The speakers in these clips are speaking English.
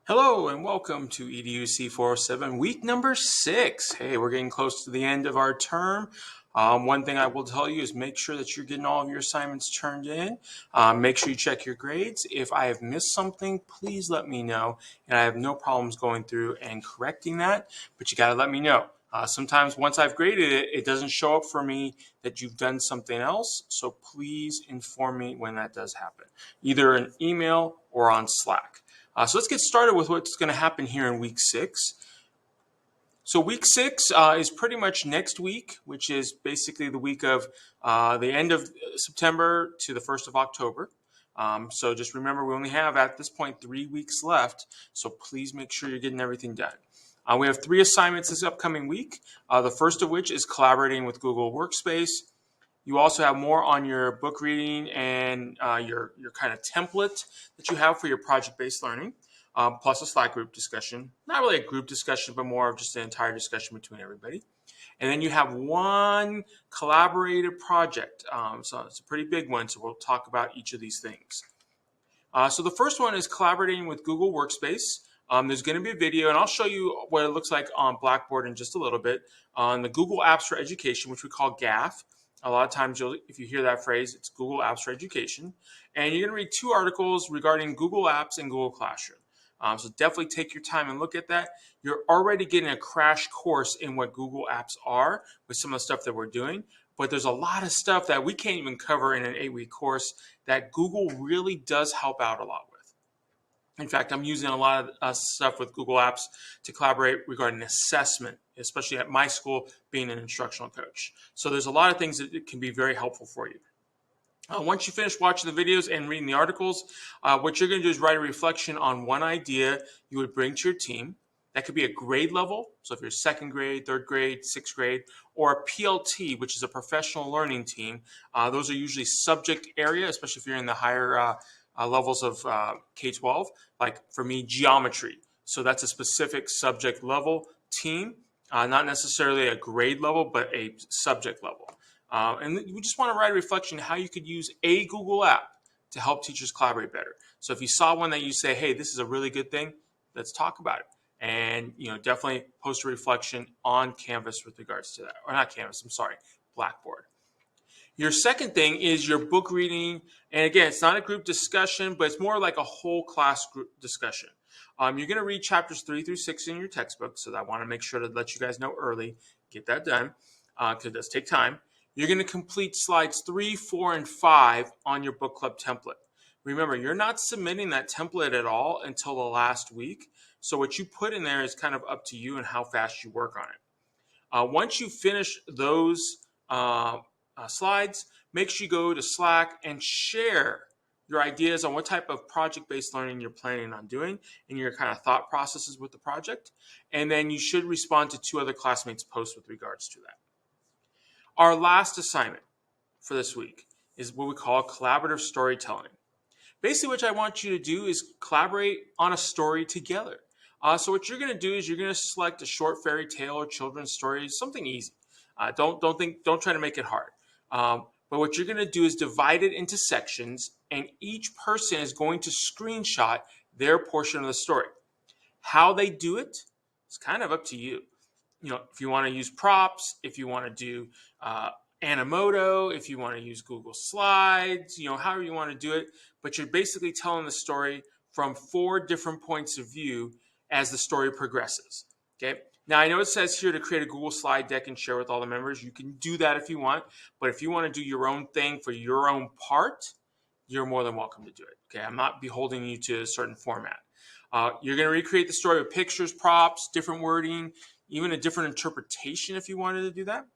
Hello and welcome to EDUC 407, week number 6. Hey, we're getting close to the end of our term. One thing I will tell you is make sure that you're getting all of your assignments turned in. Make sure you check your grades. If I have missed something, please let me know. And I have no problems going through and correcting that, but you got to let me know. Sometimes once I've graded it, it doesn't show up for me that you've done something else. So please inform me when that does happen, either an email or on Slack. So let's get started with what's going to happen here in week 6. So week 6 is pretty much next week, which is basically the week of the end of September to the 1st of October. So just remember, we only have at this point 3 weeks left. So please make sure you're getting everything done. We have 3 assignments this upcoming week. The first of which is collaborating with Google Workspace. You also have more on your book reading and your kind of template that you have for your project-based learning, plus a Slack group discussion. Not really a group discussion, but more of just an entire discussion between everybody. And then you have one collaborative project. So it's a pretty big one, so we'll talk about each of these things. So the first one is collaborating with Google Workspace. There's going to be a video, and I'll show you what it looks like on Blackboard in just a little bit, on the Google Apps for Education, which we call GAF. A lot of times, if you hear that phrase, it's Google Apps for Education. And you're going to read 2 articles regarding Google Apps and Google Classroom. So definitely take your time and look at that. You're already getting a crash course in what Google Apps are with some of the stuff that we're doing. But there's a lot of stuff that we can't even cover in an 8-week course that Google really does help out a lot with. In fact, I'm using a lot of stuff with Google Apps to collaborate regarding assessment, especially at my school being an instructional coach. So there's a lot of things that can be very helpful for you. Once you finish watching the videos and reading the articles, what you're going to do is write a reflection on one idea you would bring to your team. That could be a grade level, so if you're 2nd grade, 3rd grade, 6th grade, or a PLT, which is a professional learning team. Those are usually subject area, especially if you're in the higher levels of K-12, like for me, geometry. So that's a specific subject level team, not necessarily a grade level, but a subject level. And we just want to write a reflection how you could use a Google app to help teachers collaborate better. So if you saw one that you say, hey, this is a really good thing, let's talk about it. And definitely post a reflection on Canvas with regards to that. Or not Canvas, I'm sorry, Blackboard. Your second thing is your book reading. And again, it's not a group discussion, but it's more like a whole class group discussion. You're going to read chapters 3 through 6 in your textbook. So I want to make sure to let you guys know early. Get that done because it does take time. You're going to complete slides 3, 4, and 5 on your book club template. Remember, you're not submitting that template at all until the last week. So what you put in there is kind of up to you and how fast you work on it. Once you finish those slides, make sure you go to Slack and share your ideas on what type of project-based learning you're planning on doing and your kind of thought processes with the project. And then you should respond to 2 other classmates' posts with regards to that. Our last assignment for this week is what we call collaborative storytelling. Basically, what I want you to do is collaborate on a story together. So what you're going to do is you're going to select a short fairy tale or children's story, something easy. Don't try to make it hard. But what you're going to do is divide it into sections, and each person is going to screenshot their portion of the story. How they do it is kind of up to you. If you want to use props, if you want to do Animoto, if you want to use Google Slides, however you want to do it, but you're basically telling the story from 4 different points of view as the story progresses. Okay. Now, I know it says here to create a Google slide deck and share with all the members. You can do that if you want, but if you want to do your own thing for your own part, you're more than welcome to do it. Okay. I'm not beholding you to a certain format. You're going to recreate the story with pictures, props, different wording, even a different interpretation if you wanted to do that.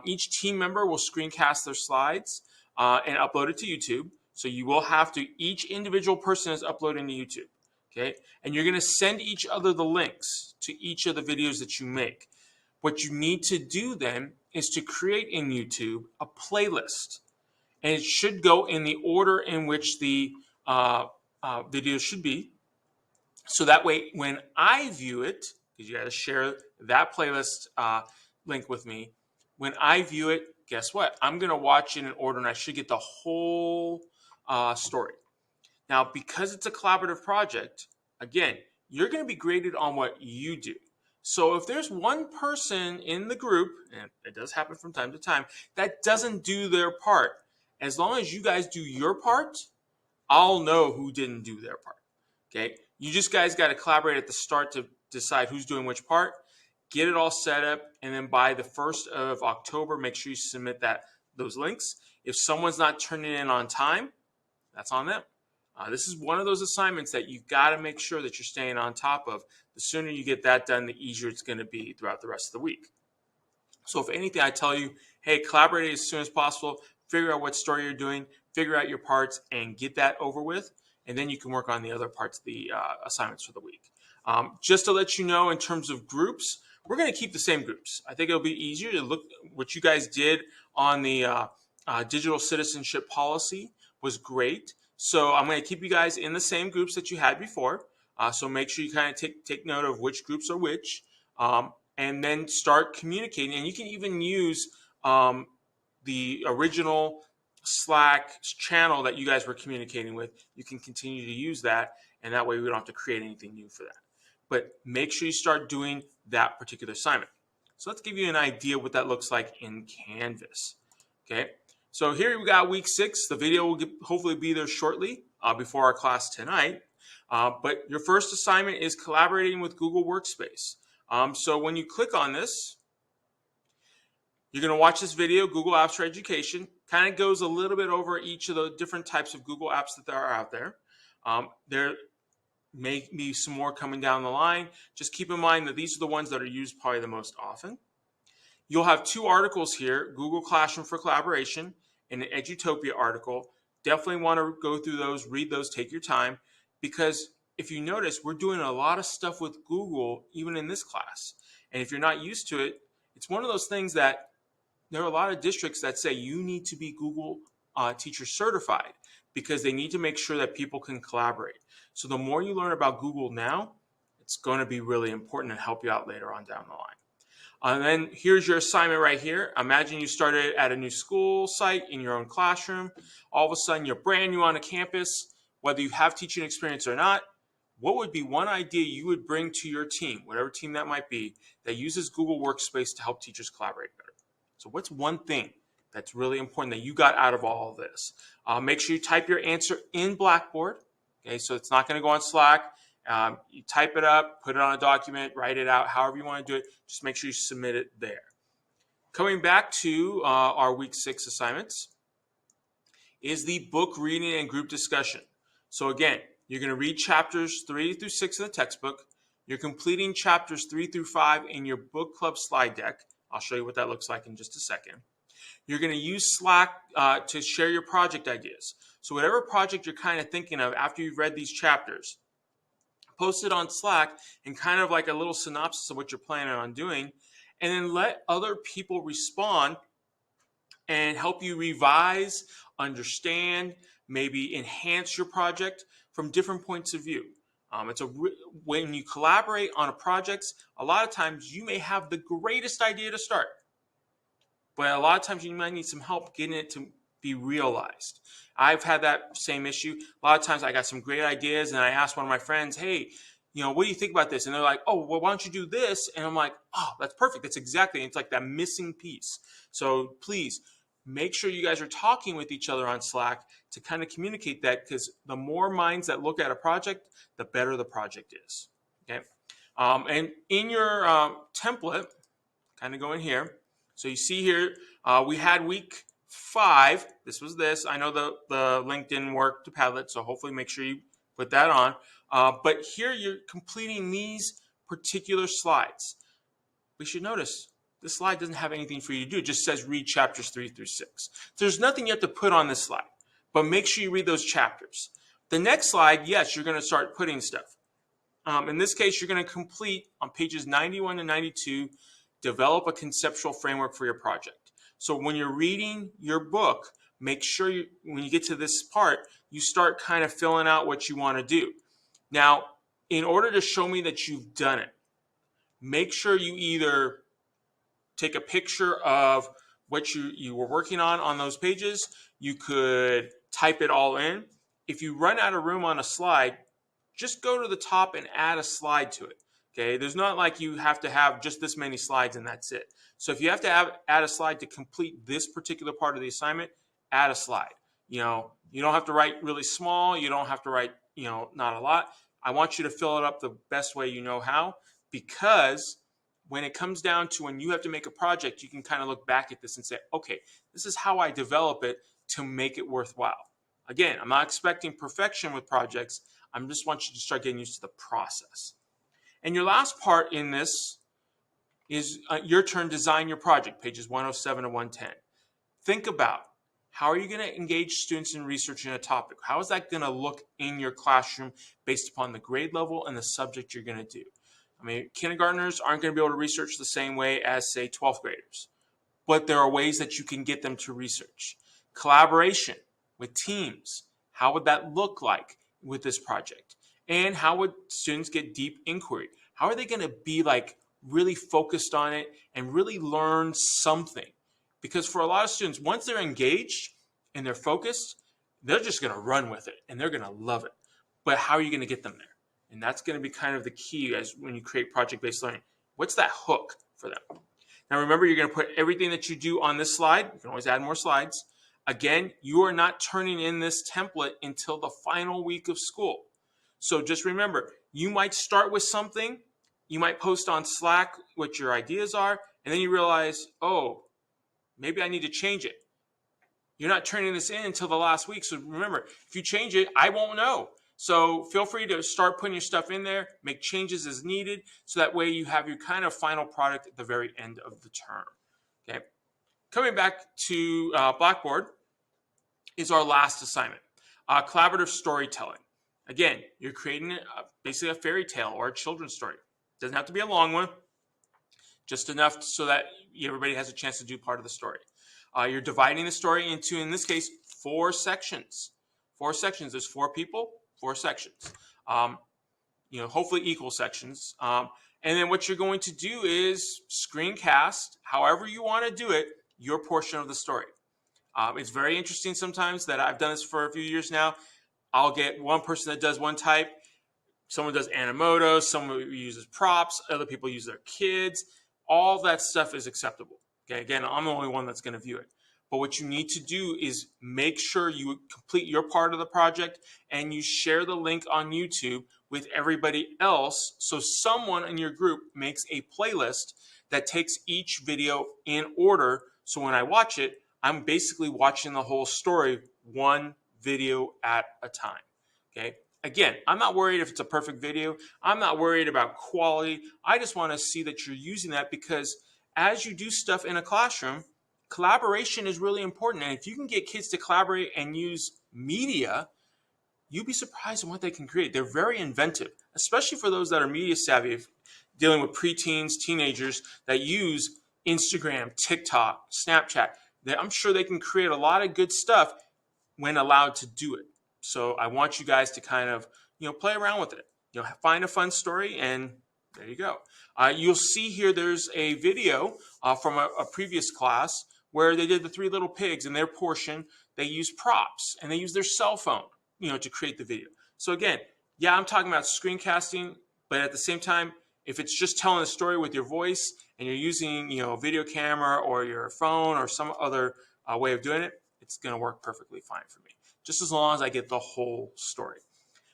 Each team member will screencast their slides and upload it to YouTube. So you will have to, each individual person is uploading to YouTube. Okay, and you're going to send each other the links to each of the videos that you make. What you need to do then is to create in YouTube a playlist. And it should go in the order in which the videos should be. So that way, when I view it, because you got to share that playlist link with me, when I view it, guess what? I'm going to watch it in order, and I should get the whole story. Now, because it's a collaborative project, again, you're going to be graded on what you do. So if there's one person in the group, and it does happen from time to time, that doesn't do their part, as long as you guys do your part, I'll know who didn't do their part. Okay? You just guys got to collaborate at the start to decide who's doing which part, get it all set up, and then by the 1st of October, make sure you submit those links. If someone's not turning in on time, that's on them. This is one of those assignments that you've got to make sure that you're staying on top of. The sooner you get that done, the easier it's going to be throughout the rest of the week. So if anything, I tell you, hey, collaborate as soon as possible, figure out what story you're doing, figure out your parts, and get that over with, and then you can work on the other parts of the assignments for the week. Just to let you know, in terms of groups, we're going to keep the same groups. I think it'll be easier to look what you guys did on the digital citizenship policy was great. So I'm going to keep you guys in the same groups that you had before. So make sure you kind of take note of which groups are which, and then start communicating. And you can even use the original Slack channel that you guys were communicating with. You can continue to use that, and that way we don't have to create anything new for that. But make sure you start doing that particular assignment. So let's give you an idea what that looks like in Canvas. Okay. So here we got week 6. The video will hopefully be there shortly before our class tonight. But your first assignment is collaborating with Google Workspace. So when you click on this, you're going to watch this video, Google Apps for Education. Kind of goes a little bit over each of the different types of Google Apps that there are out there. There may be some more coming down the line. Just keep in mind that these are the ones that are used probably the most often. You'll have 2 articles here, Google Classroom for Collaboration and an Edutopia article. Definitely want to go through those, read those, take your time, because if you notice, we're doing a lot of stuff with Google even in this class. And if you're not used to it, it's one of those things that there are a lot of districts that say you need to be Google Teacher Certified because they need to make sure that people can collaborate. So the more you learn about Google now, it's going to be really important and help you out later on down the line. And then here's your assignment right here. Imagine you started at a new school site in your own classroom. All of a sudden, you're brand new on a campus. Whether you have teaching experience or not, what would be one idea you would bring to your team, whatever team that might be, that uses Google Workspace to help teachers collaborate better? So what's one thing that's really important that you got out of all of this? Make sure you type your answer in Blackboard. Okay, so it's not going to go on Slack. You type it up, put it on a document, write it out, however you want to do it. Just make sure you submit it there. Coming back to our week 6 assignments is the book reading and group discussion. So again, you're going to read chapters 3 through 6 of the textbook. You're completing chapters 3 through 5 in your book club slide deck. I'll show you what that looks like in just a second. You're going to use Slack to share your project ideas. So whatever project you're kind of thinking of after you've read these chapters, post it on Slack and kind of like a little synopsis of what you're planning on doing, and then let other people respond and help you revise, understand, maybe enhance your project from different points of view. When you collaborate on a project, a lot of times you may have the greatest idea to start, but a lot of times you might need some help getting it to be realized. I've had that same issue. A lot of times I got some great ideas and I asked one of my friends, hey, what do you think about this? And they're like, oh, well, why don't you do this? And I'm like, oh, that's perfect. That's exactly. It's like that missing piece. So please make sure you guys are talking with each other on Slack to kind of communicate that, because the more minds that look at a project, the better the project is. Okay. And in your template, kind of go in here. So you see here, we had week 5. This was this. I know the link didn't work to Padlet, so hopefully make sure you put that on. But here you're completing these particular slides. We should notice this slide doesn't have anything for you to do. It just says read chapters 3 through 6. There's nothing you have to put on this slide, but make sure you read those chapters. The next slide, yes, you're going to start putting stuff. In this case, you're going to complete on pages 91 and 92, develop a conceptual framework for your project. So when you're reading your book, make sure when you get to this part, you start kind of filling out what you want to do. Now, in order to show me that you've done it, make sure you either take a picture of what you were working on those pages. You could type it all in. If you run out of room on a slide, just go to the top and add a slide to it. Okay, there's not like you have to have just this many slides and that's it. So if you have to add a slide to complete this particular part of the assignment, add a slide. You don't have to write really small. You don't have to write, not a lot. I want you to fill it up the best way you know how, because when it comes down to when you have to make a project, you can kind of look back at this and say, okay, this is how I develop it to make it worthwhile. Again, I'm not expecting perfection with projects. I just want you to start getting used to the process. And your last part in this is your turn, design your project, pages 107 to 110. Think about, how are you going to engage students in researching a topic? How is that going to look in your classroom based upon the grade level and the subject you're going to do? I mean, kindergartners aren't going to be able to research the same way as, say, 12th graders, but there are ways that you can get them to research. Collaboration with teams, how would that look like with this project? And how would students get deep inquiry? How are they going to be like really focused on it and really learn something? Because for a lot of students, once they're engaged and they're focused, they're just going to run with it and they're going to love it. But how are you going to get them there? And that's going to be kind of the key as when you create project-based learning. What's that hook for them? Now remember, you're going to put everything that you do on this slide. You can always add more slides. Again, you are not turning in this template until the final week of school. So just remember, you might start with something, you might post on Slack what your ideas are, and then you realize, oh, maybe I need to change it. You're not turning this in until the last week. So remember, if you change it, I won't know. So feel free to start putting your stuff in there, make changes as needed, so that way you have your kind of final product at the very end of the term. Okay. Coming back to Blackboard is our last assignment, collaborative storytelling. Again, you're creating basically a fairy tale or a children's story. Doesn't have to be a long one, just enough so that everybody has a chance to do part of the story. You're dividing the story into, in this case, 4 sections. 4 sections. There's 4 people, 4 sections. Hopefully equal sections. And then what you're going to do is screencast, however you want to do it, your portion of the story. It's very interesting sometimes that I've done this for a few years now. I'll get one person that does one type. Someone does Animoto. Someone uses props. Other people use their kids. All that stuff is acceptable. Okay, again, I'm the only one that's going to view it. But what you need to do is make sure you complete your part of the project and you share the link on YouTube with everybody else, so someone in your group makes a playlist that takes each video in order. So when I watch it, I'm basically watching the whole story one video at a time. Okay. Again, I'm not worried if it's a perfect video. I'm not worried about quality. I just want to see that you're using that, because as you do stuff in a classroom, collaboration is really important. And if you can get kids to collaborate and use media, you'd be surprised at what they can create. They're very inventive, especially for those that are media savvy, dealing with preteens, teenagers that use Instagram, TikTok, Snapchat. I'm sure they can create a lot of good stuff when allowed to do it. So I want you guys to kind of, play around with it. Find a fun story, and there you go. You'll see here there's a video from a previous class where they did the 3 little pigs. In their portion, they use props and they use their cell phone, to create the video. So again, yeah, I'm talking about screencasting, but at the same time, if it's just telling a story with your voice and you're using, a video camera or your phone or some other way of doing it, it's going to work perfectly fine for me, just as long as I get the whole story.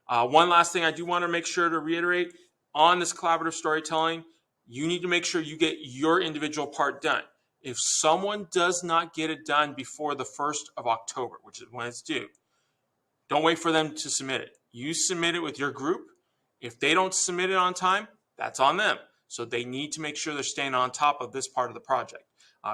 One last thing I do want to make sure to reiterate on this collaborative storytelling, you need to make sure you get your individual part done. If someone does not get it done before the 1st of October, which is when it's due, don't wait for them to submit it. You submit it with your group. If they don't submit it on time, that's on them. So they need to make sure they're staying on top of this part of the project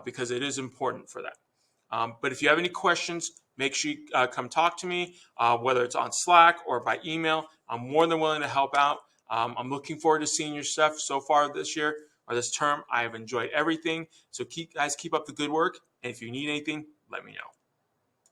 because it is important for them. But if you have any questions, make sure you come talk to me, whether it's on Slack or by email. I'm more than willing to help out. I'm looking forward to seeing your stuff so far this year or this term. I have enjoyed everything. So guys, keep up the good work. And if you need anything, let me know.